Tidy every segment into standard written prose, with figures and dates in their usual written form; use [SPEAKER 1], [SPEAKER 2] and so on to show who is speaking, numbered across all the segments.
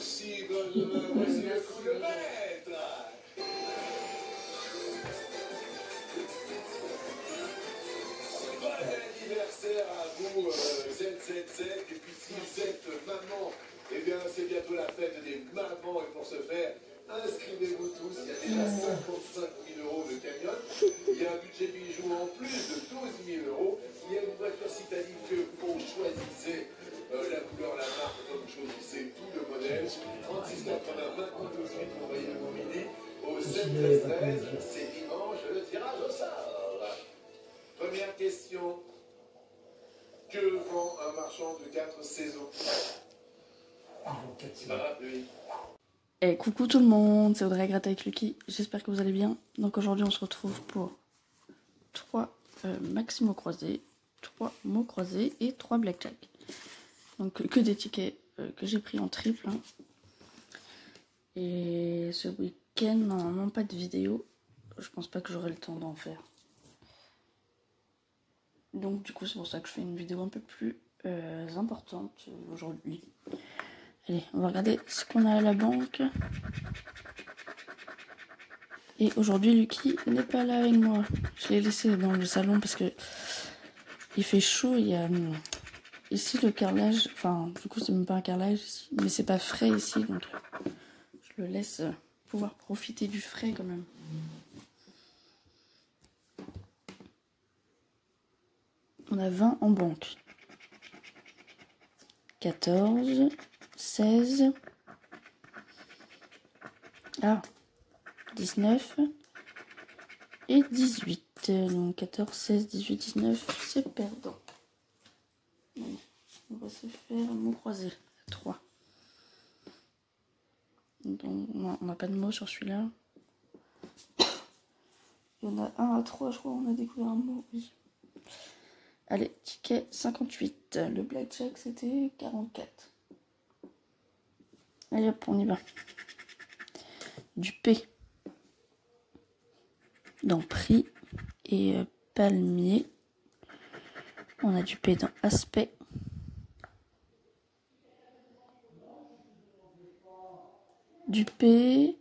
[SPEAKER 1] Merci, voici le coup de maître. Bon anniversaire à vous, ZZZ. Et puis si vous êtes maman, eh bien c'est bientôt la fête des mamans. Et pour ce faire, inscrivez-vous tous. Il y a déjà 55 000 € de cagnotte. Il y a un budget bijoux en plus de 12 000 €. Il y a une voiture citadine que vous choisissez. La couleur, la marque, comme vous choisissez tout le modèle. 36 80 20 12 8, vous envoyez le mot midi au 7 13. C'est dimanche, le tirage au sort. Première question. Que vend un marchand de 4 saisons? Oui.
[SPEAKER 2] Et coucou tout le monde, c'est Audrey Gratte avec Lucky, j'espère que vous allez bien. Donc aujourd'hui on se retrouve pour 3 maximo croisés, 3 mots croisés et 3 blackjack. Donc que des tickets que j'ai pris en triple. Hein. Et ce week-end, normalement pas de vidéo, je pense pas que j'aurai le temps d'en faire. Donc du coup c'est pour ça que je fais une vidéo un peu plus importante aujourd'hui. Allez, on va regarder ce qu'on a à la banque. Et aujourd'hui, Lucky n'est pas là avec moi. Je l'ai laissé dans le salon parce que il fait chaud. Il y a ici le carrelage. Enfin, du coup, c'est même pas un carrelage ici, mais c'est pas frais ici, donc je le laisse pouvoir profiter du frais quand même. On a 20 en banque. 14, 16. Ah, 19 et 18. Donc 14, 16, 18, 19, c'est perdant. On va se faire un mot croisé. 3. Donc on n'a pas de mot sur celui-là. Il y en a un à 3, je crois, on a découvert un mot, oui. Allez, ticket 58. Le blackjack, c'était 44. Allez hop, on y va. Du P. Dans prix et palmier. On a du P dans aspect. Du P.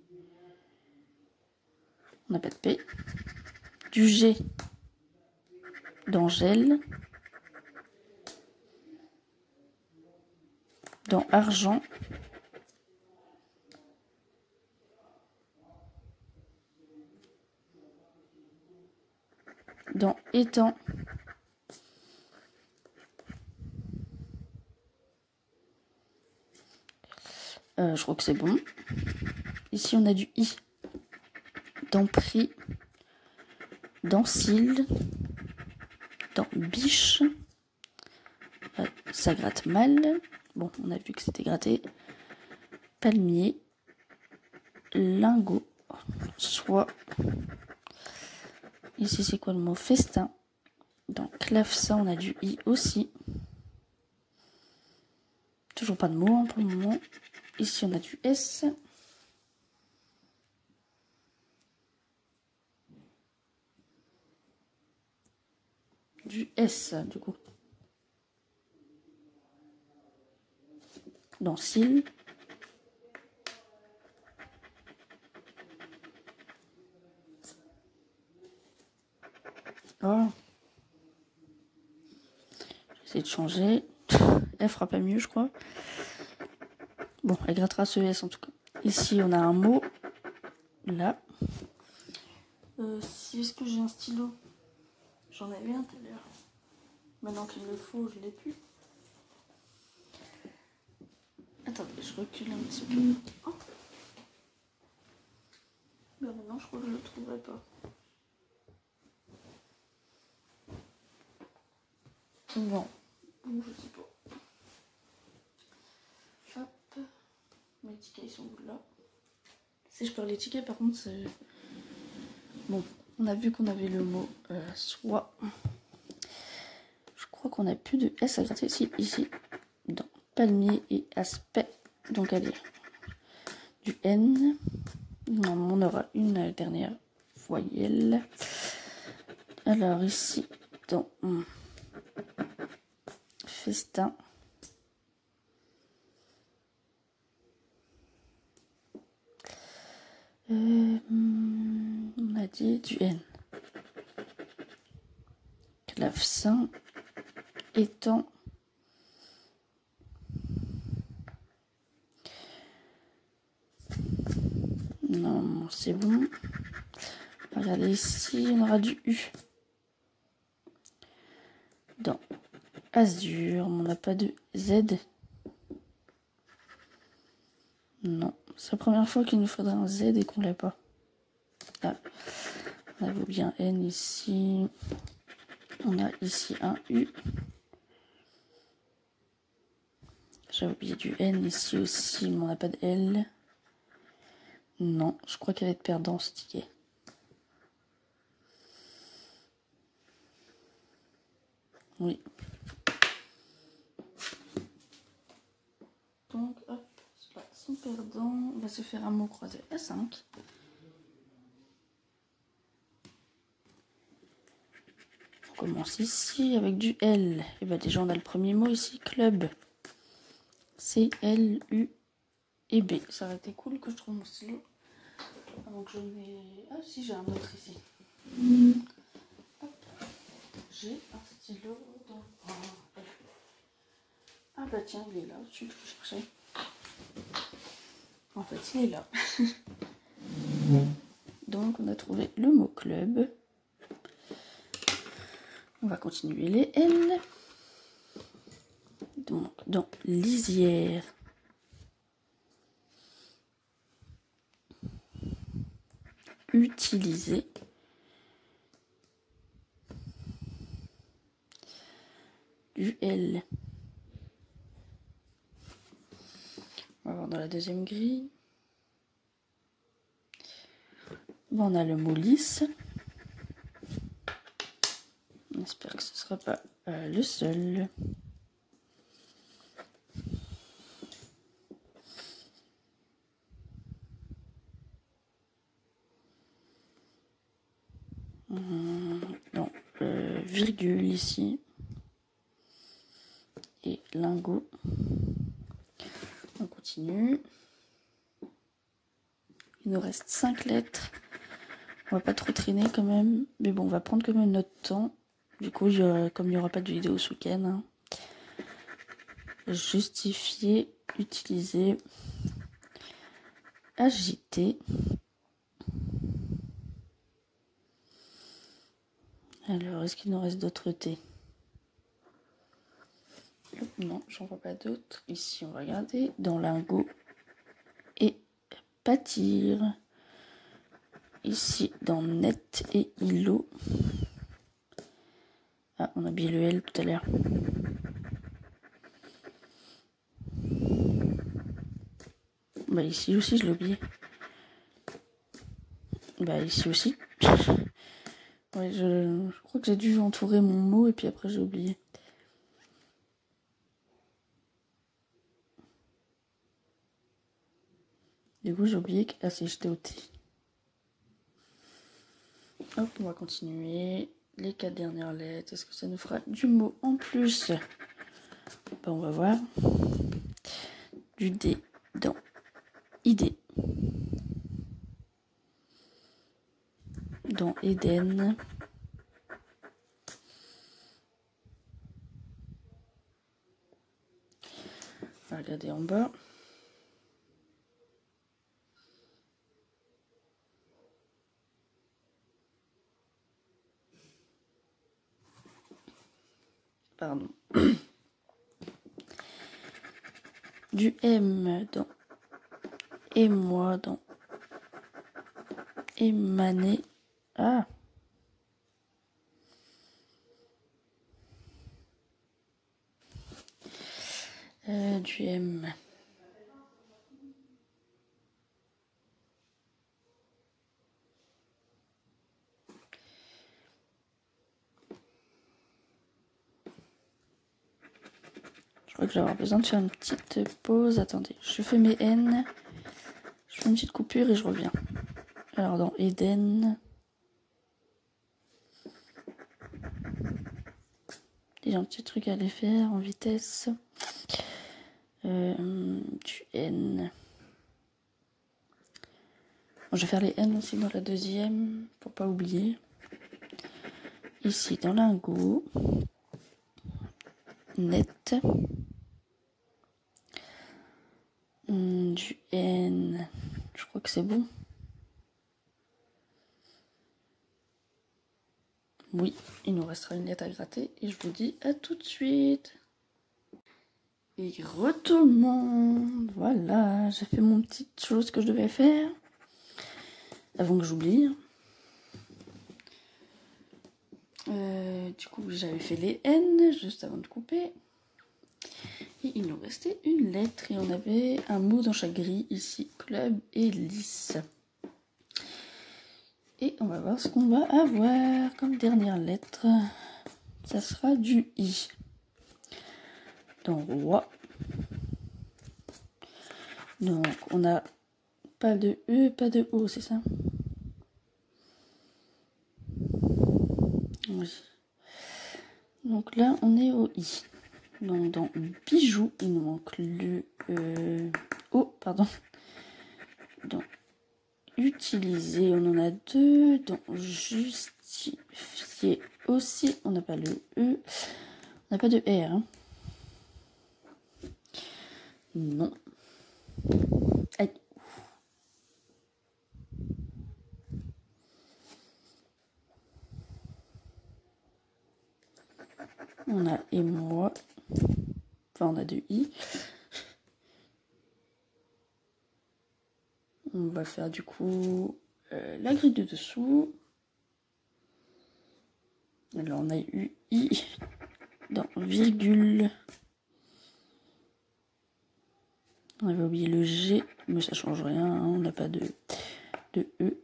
[SPEAKER 2] On n'a pas de P. Du G dans gel. Dans argent. Dans étang. Je crois que c'est bon. Ici, on a du I. Dans prix. Dans cils. Dans biche. Ça gratte mal. Bon, on a vu que c'était gratté. Palmier. Lingot. Soie. Ici, c'est quoi le mot? Festin. Dans clavecin, on a du I aussi. Toujours pas de mot hein, pour le moment. Ici, on a du S. Du S, du coup. Dans cils. Oh. J'essaie de changer. Elle fera pas mieux, je crois. Bon, elle grattera ce S en tout cas. Ici, on a un mot. Là. Si est-ce que j'ai un stylo? J'en avais un tout à l'heure. Maintenant qu'il me le faut, je l'ai plus. Attendez, je recule un petit peu. Oh. Ben maintenant, je crois que je le trouverai pas. Bon, je sais pas. Hop. Mes tickets, ils sont où là? Si je perds les tickets, par contre, c'est... Bon, on a vu qu'on avait le mot soit. Je crois qu'on n'a plus de S à gratter ici. Dans palmier et aspect. Donc, allez. Du N. Non, on aura une dernière voyelle. Alors, ici, dans festin. On a dit du N. Clavecin étant non, c'est bon. Regardez ici, on aura du U. Dans Azur, on n'a pas de Z. Non, c'est la première fois qu'il nous faudrait un Z et qu'on l'a pas. Là, on avait bien N ici. On a ici un U. J'avais oublié du N ici aussi, mais on n'a pas de L. Non, je crois qu'elle va être perdant ce ticket. Oui. Donc, hop, son perdant, on va se faire un mot croisé à 5. On commence ici avec du L. Et bien déjà, on a le premier mot ici, club. C, L, U et B. Ça aurait été cool que je trouve mon stylo. Avant que je mets... Ah si, j'ai un autre ici. Hop. J'ai un stylo dans... Ah bah tiens, il est là, celui que je cherchais. En fait, il est là. Donc, on a trouvé le mot club. On va continuer les L. Donc, dans lisière. Utiliser. Du L. On va voir dans la deuxième grille. Bon, on a le mot lisse. On espère que ce ne sera pas le seul. Non, virgule ici. Et lingot. On continue. Il nous reste 5 lettres. On va pas trop traîner quand même. Mais bon, on va prendre quand même notre temps. Du coup, comme il n'y aura pas de vidéo ce week-end, hein, justifier, utiliser, agiter. Alors, est-ce qu'il nous reste d'autres T? Non, j'en vois pas d'autres. Ici, on va regarder. Dans lingot et pâtir. Ici, dans net et îlot. Ah, on a oublié le L tout à l'heure. Bah, ici aussi, je l'ai oublié. Bah, ici aussi. Ouais, je crois que j'ai dû entourer mon mot et puis après, j'ai oublié. Du coup, j'ai oublié que... Ah, si, j'étais au T. Hop, on va continuer. Les 4 dernières lettres. Est-ce que ça nous fera du mot en plus? Ben, on va voir. Du D dans idée. Dans Éden. On va regarder en bas. Pardon. Du M dans émoi, dans émaner. Ah! Du M. Je crois que je vais avoir besoin de faire une petite pause. Attendez, je fais mes N. Je fais une petite coupure et je reviens. Alors dans Éden. J'ai un petit truc à aller faire en vitesse. Du N. Bon, je vais faire les N aussi dans la deuxième, pour pas oublier. Ici, dans lingot. Net. Du N. Je crois que c'est bon. Oui, il nous restera une lettre à gratter. Et je vous dis à tout de suite. Et tout le monde. Voilà, j'ai fait mon petite chose que je devais faire. Avant que j'oublie. Du coup, j'avais fait les N juste avant de couper. Et il nous restait une lettre. Et on avait un mot dans chaque grille. Ici, club et lisse. Et on va voir ce qu'on va avoir comme dernière lettre. Ça sera du I. Dans roi. Donc, on n'a pas de E, pas de O, c'est ça? Oui. Donc là, on est au I. Donc dans bijoux, il nous manque le O, pardon. Dans utiliser, on en a deux. Dans justifier aussi, on n'a pas le E. On n'a pas de R. Hein. Non. Aïe. On a et moi. Enfin, on a deux I. On va faire du coup la grille de dessous. Alors, on a eu I dans virgule. On avait oublié le G, mais ça change rien. Hein, on n'a pas de E.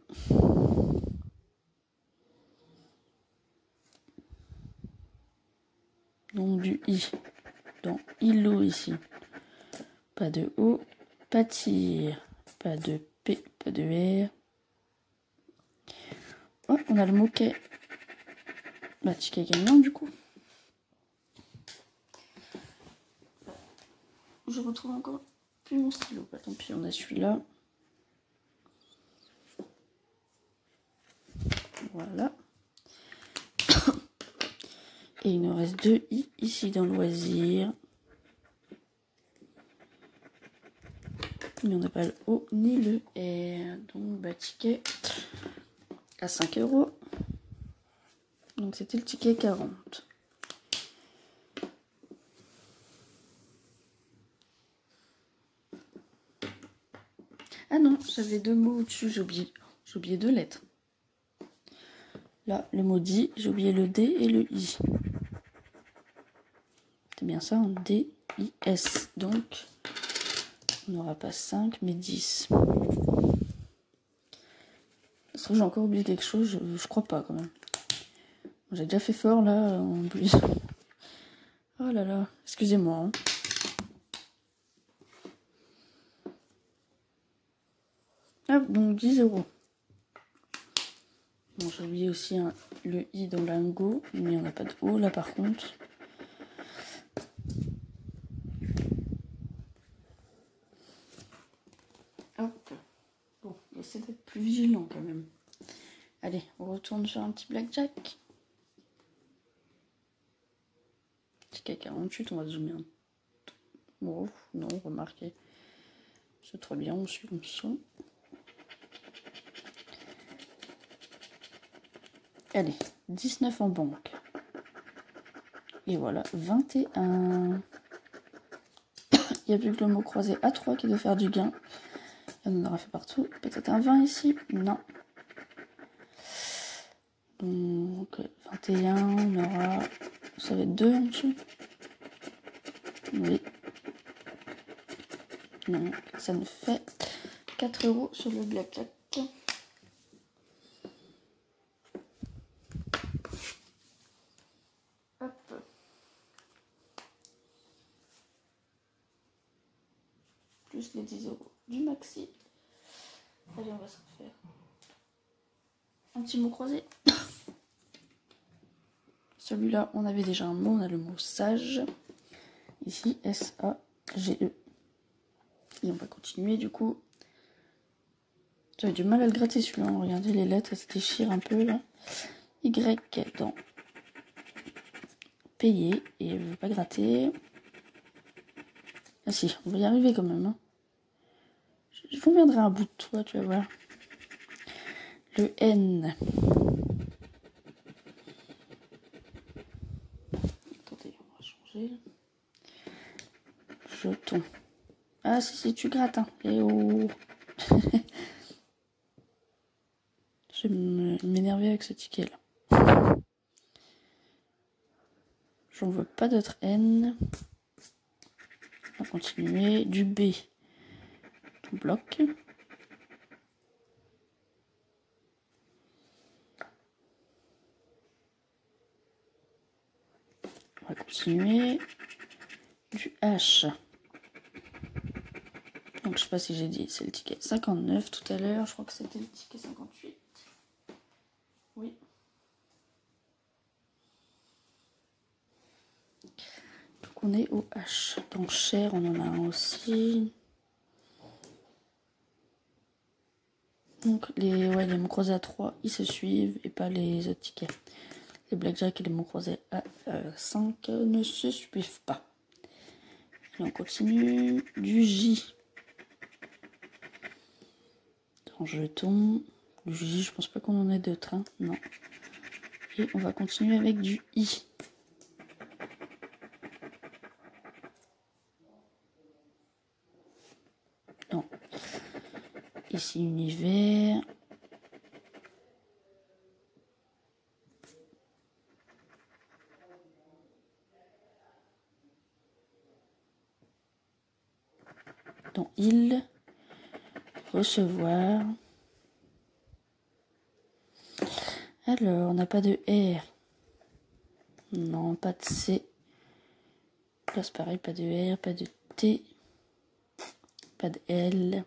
[SPEAKER 2] Donc du I. Dans îlot ici. Pas de O. Pâtir. Pas de P. Pas de R. Oh, on a le moquet. Bah, ticket gagnant du coup. Je retrouve encore plus mon stylo. Bah, tant pis, on a celui-là. Voilà. Et il nous reste deux I ici dans loisir. Mais on n'a pas le O ni le R. Donc, bah, ticket à 5 €. Donc, c'était le ticket 40. Ah non, j'avais deux mots au-dessus, j'ai oublié deux lettres. Là, le mot dit, j'ai oublié le D et le I. C'est bien ça, D, I, S. Donc, on n'aura pas 5, mais 10. Est-ce que j'ai encore oublié quelque chose? Je crois pas, quand même. J'ai déjà fait fort, là, en plus. Oh là là, excusez-moi. Hein. Ah, donc 10 €. Bon, j'ai oublié aussi le I dans lingot, mais on n'a pas de O, là, par contre. Hop. Bon, essaie d'être plus vigilant, quand même. Allez, on retourne sur un petit blackjack. Ticket 48, on va zoomer un. Oh, non, remarquez. C'est très bien, on suit le son. Allez, 19 en banque. Et voilà, 21. Il n'y a plus que le mot croisé A3 qui doit faire du gain. Et on en aura fait partout. Peut-être un 20 ici? Non. Donc, 21, on aura... Ça va être 2 en dessous? Oui. Non, ça nous fait 4 € sur le blackjack. Hop. Plus les 10 € du maxi. Allez, on va se refaire un petit mot croisé. Celui-là, on avait déjà un mot, on a le mot sage. Ici, S-A-G-E. Et on va continuer du coup. J'avais du mal à le gratter celui-là. Regardez les lettres, elles se déchirent un peu là. Y dans payer et elle veut pas gratter. Ah si, on va y arriver quand même. Hein. Je vous reviendrai un bout de toi, tu vas voir. Le N. Attendez, on va changer. Jeton. Ah si, tu grattes. Hein. Et oh. Je vais m'énerver avec ce ticket là. J'en veux pas d'autres N. On va continuer. Du B. Tout bloc. On va continuer. Du H. Donc je sais pas si j'ai dit, c'est le ticket 59 tout à l'heure. Je crois que c'était le ticket 58. Oui. Donc on est au H. Dans cher, on en a un aussi. Donc les mots croisés à 3, ils se suivent et pas les autres tickets. Les blackjack et les mots croisés à 5 ne se suivent pas. Et on continue. Du J. Dans jeton. Du J, je pense pas qu'on en ait d'autres. Hein. Non. Et on va continuer avec du I. Non. Ici, univers. Dans il. Recevoir. Alors, on n'a pas de R. Non, pas de C. Là, c'est pareil, pas de R, pas de T. Pas de L.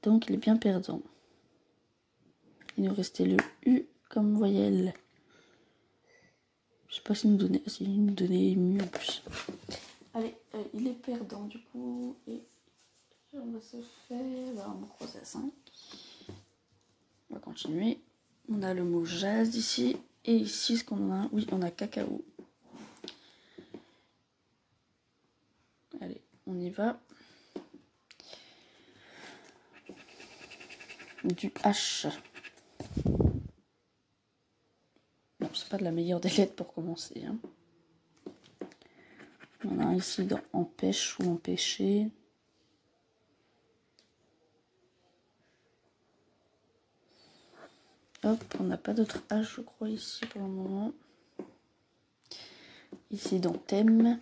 [SPEAKER 2] Donc, il est bien perdant. Il nous restait le U comme voyelle. Je sais pas s'il nous donnait mu en plus. Allez, il est perdant du coup. Et on va se faire... Là, on va croiser à 5. On va continuer. On a le mot jazz ici. Et ici, ce qu'on a... Oui, on a cacao. Allez, on y va. Du H. Bon, c'est pas de la meilleure des lettres pour commencer. Hein. On a un ici dans empêche ou empêcher. Hop, on n'a pas d'autre H, je crois, ici pour le moment. Ici dans thème.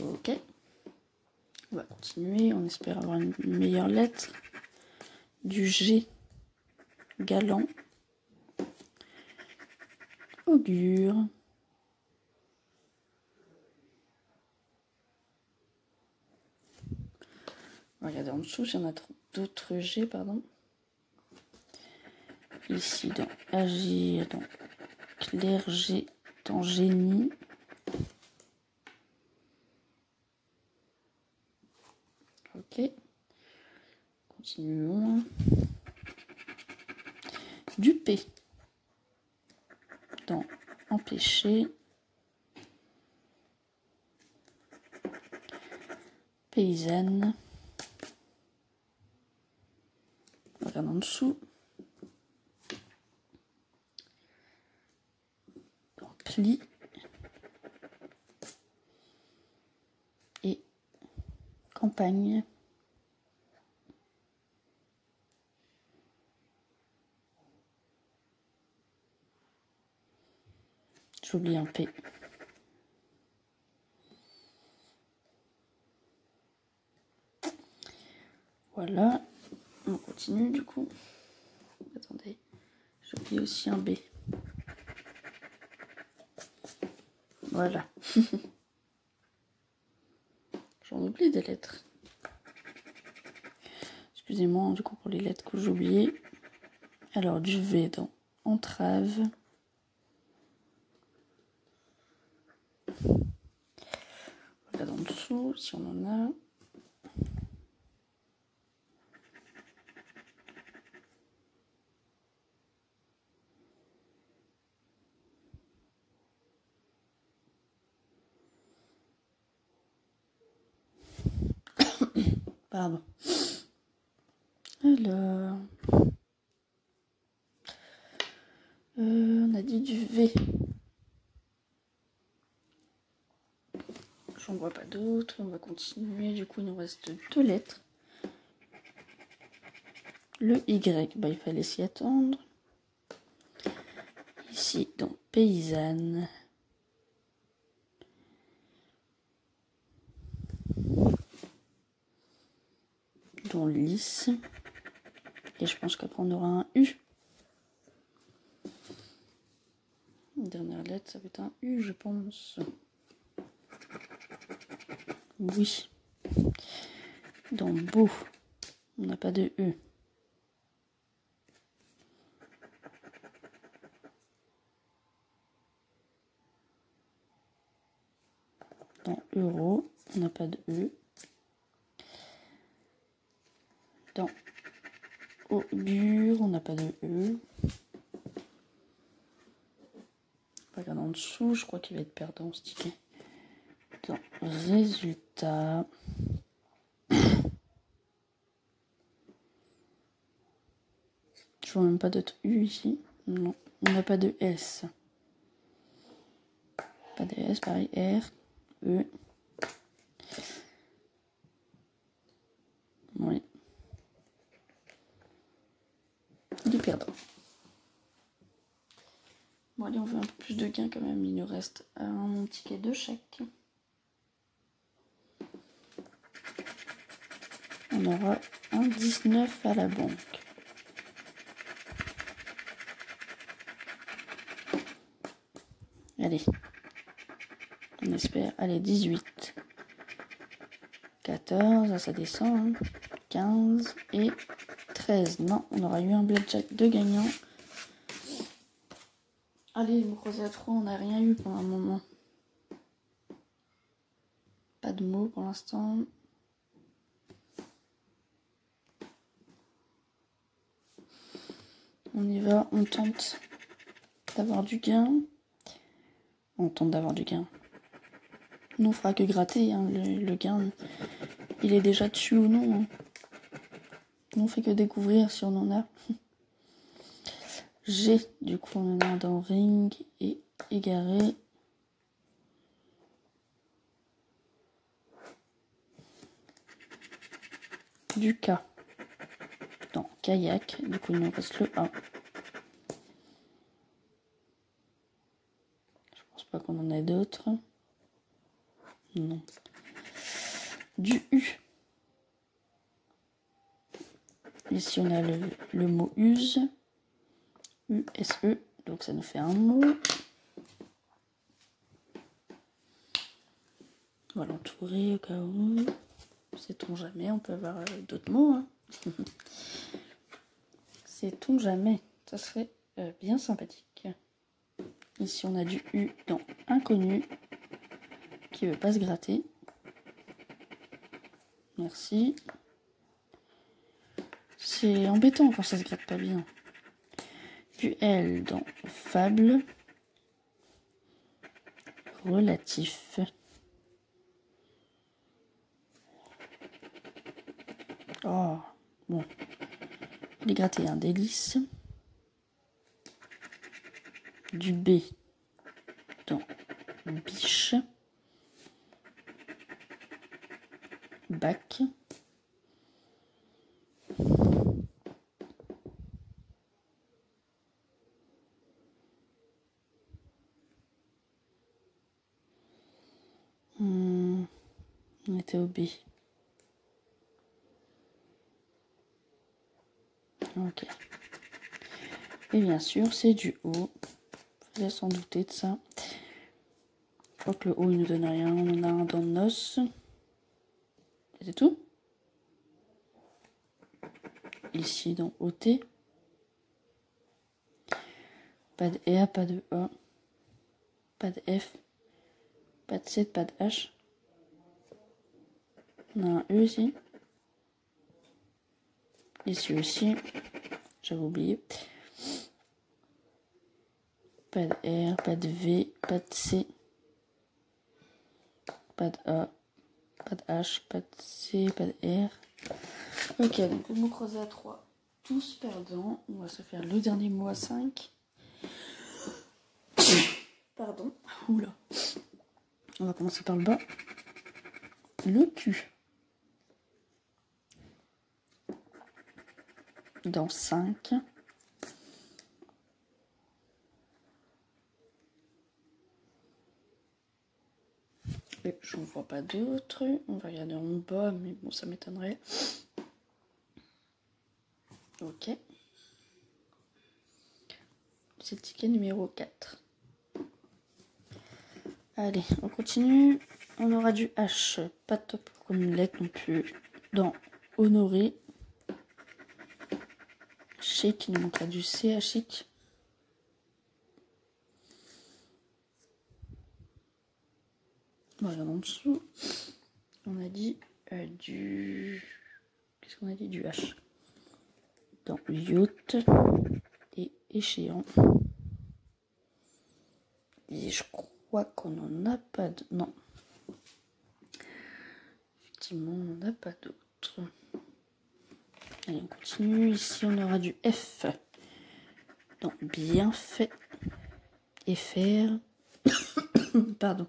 [SPEAKER 2] Ok. On va continuer, on espère avoir une meilleure lettre. Du G. Galant. Augure. On va regarder en dessous si on a d'autres G, pardon. Ici dans agir, dans clergé, dans génie. Ok. Continuons. Du P. Dans empêcher. Paysanne. On regarde en dessous. Dans pli. Et campagne. J'oublie un P. Voilà. On continue du coup. Attendez. J'oublie aussi un B. Voilà. J'en oublie des lettres. Excusez-moi du coup pour les lettres que j'ai oubliées. Alors du V dans entrave. dessous, si on en a. Pardon. Alors, on a dit du V. J'en vois pas d'autres. On va continuer. Du coup, il nous reste 2 lettres. Le Y, bah, il fallait s'y attendre. Ici, donc paysanne. Dans lisse. Et je pense qu'après on aura un U. Dernière lettre, ça va être un U, je pense. Oui. Dans beau, on n'a pas de E. Dans euro, on n'a pas de E. Dans augure, on n'a pas de E. On regarde en dessous, je crois qu'il va être perdant ce ticket. Dans résultat, je vois même pas d'autre U ici. Non, on n'a pas de S. Pas de S, pareil, R, E. Oui. Du perdant. Bon, allez, on veut un peu plus de gains quand même. Il nous reste un ticket de chèque. On aura un 19 à la banque. Allez. On espère. Allez, 18. 14, ça descend. Hein. 15 et 13. Non, on aura eu un blackjack de gagnant. Allez, vous croisez à 3, on n'a rien eu pour un moment. Pas de mots pour l'instant. On y va, on tente d'avoir du gain. On tente d'avoir du gain. Nous, on fera que gratter, hein, le gain. Il est déjà dessus ou non. Hein. Nous, on fait que découvrir si on en a. G, du coup, on en a dans ring et égaré. Du K dans kayak, du coup il nous reste le A. Je pense pas qu'on en ait d'autres. Non. Du U. Ici on a le mot use. U-S-E, donc ça nous fait un mot. On va l'entourer au cas où. Sait-on jamais, on peut avoir d'autres mots. Hein. Sait-on jamais, ça serait bien sympathique. Ici on a du U dans inconnu qui veut pas se gratter. Merci. C'est embêtant quand ça se gratte pas bien. Du L dans fable. Relatif. Oh, bon. Il est gratté un délice. Du B dans biche. Bac. On était au B. Ok. Et bien sûr, c'est du O. Vous sans douter de ça. Je crois que le O, il nous donne rien. On en a un dans nos. Et c'est tout. Ici, dans OT. Pas de R, pas de A. Pas de F. Pas de C, pas de H. On a un E ici. Ici aussi. J'avais oublié. Pas de R, pas de V, pas de C. Pas de A, pas de H, pas de C, pas de R. Ok, donc le mot croisé à 3. Tous perdants. On va se faire le dernier mot à 5. Pardon. Oula. On va commencer par le bas. Le cul. Dans 5. Et je ne vois pas d'autres. On va regarder en bas, mais bon, ça m'étonnerait. Ok. C'est le ticket numéro 4. Allez, on continue. On aura du H. Pas top comme une lettre non plus. Dans honoré. Chic, il nous manquera du C à chic. Voilà, en dessous, on a dit du... Qu'est-ce qu'on a dit? Du H. Dans yacht et échéant. Et je crois qu'on n'en a pas de... Non. Effectivement, on n'en a pas d'autres. Allez, on continue. Ici, on aura du F. Dans bien fait et faire. Pardon.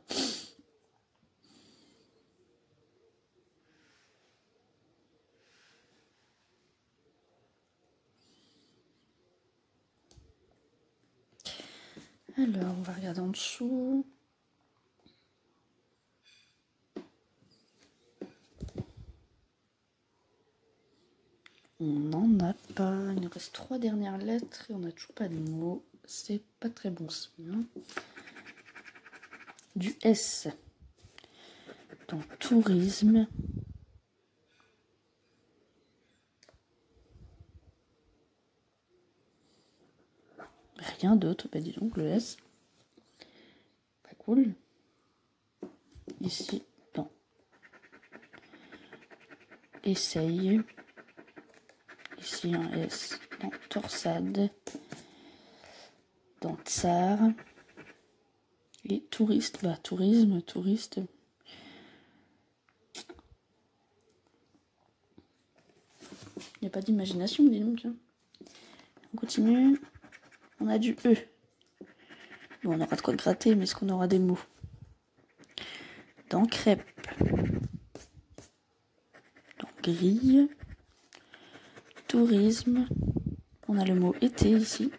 [SPEAKER 2] Alors, on va regarder en dessous. On n'en a pas. Il nous reste 3 dernières lettres et on n'a toujours pas de mots. C'est pas très bon signe. Du S. Dans tourisme. Rien d'autre. Bah dis donc, le S. Pas cool. Ici, dans essaye. Ici, un S. Dans torsade. Dans tsar. Et touriste. Bah, tourisme, touriste. Il n'y a pas d'imagination, dis donc. On continue. On a du E. Bon, on aura de quoi gratter, mais est-ce qu'on aura des mots? Dans crêpe. Dans grille. Tourisme. On a le mot été ici.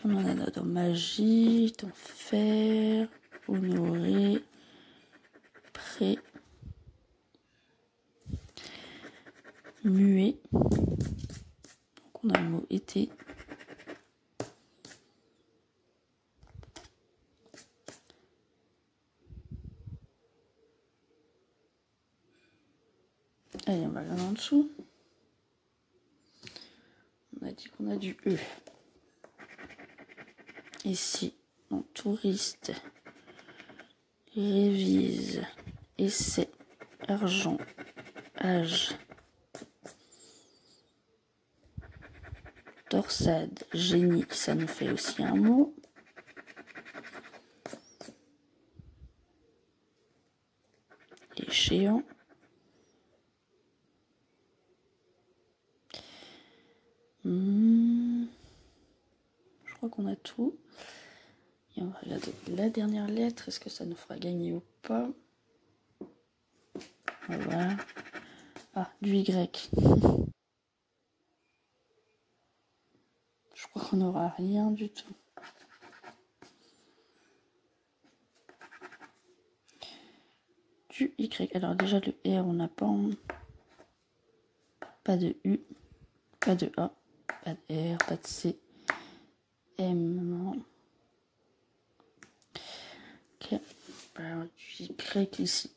[SPEAKER 2] On en a dans magie, dans faire, honorer, prêt, muet. Donc on a le mot été. Allez, on va aller en dessous. On a dit qu'on a du E. Ici, en touriste, révise, essai, argent, âge, torsade, génie, ça nous fait aussi un mot. Échéant. Je crois qu'on a tout. Et on va regarder la dernière lettre. Est-ce que ça nous fera gagner ou pas? On va voir. Ah, du Y. Je crois qu'on n'aura rien du tout. Du Y. Alors déjà le R, on n'a pas. Pas de U. Pas de A. Pas de R. Pas de C. M. Ok. Alors du Y ici.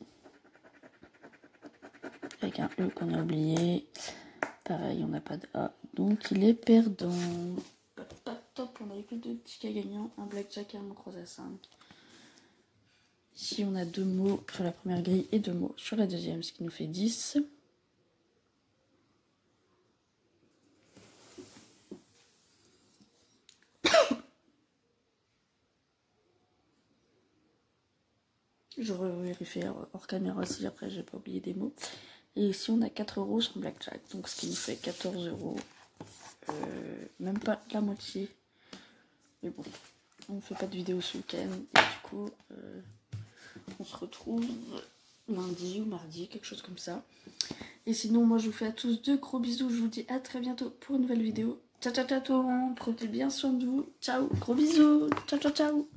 [SPEAKER 2] Avec un E qu'on a oublié. Pareil, on n'a pas de A. Donc il est perdant. Pas top, on a eu que 2 tickets gagnants. Un blackjack et un mot croisé à 5. Ici, on a 2 mots sur la première grille et 2 mots sur la deuxième, ce qui nous fait 10. Je revérifie hors caméra si après j'ai pas oublié des mots. Et ici, on a 4 € sur Blackjack, donc ce qui nous fait 14 €. Même pas la moitié. Mais bon, on ne fait pas de vidéo ce week-end. Et du coup, on se retrouve lundi ou mardi, quelque chose comme ça. Et sinon, moi, je vous fais à tous de gros bisous. Je vous dis à très bientôt pour une nouvelle vidéo. Ciao, ciao, ciao tout le monde. Prenez bien soin de vous. Ciao, gros bisous. Ciao, ciao, ciao.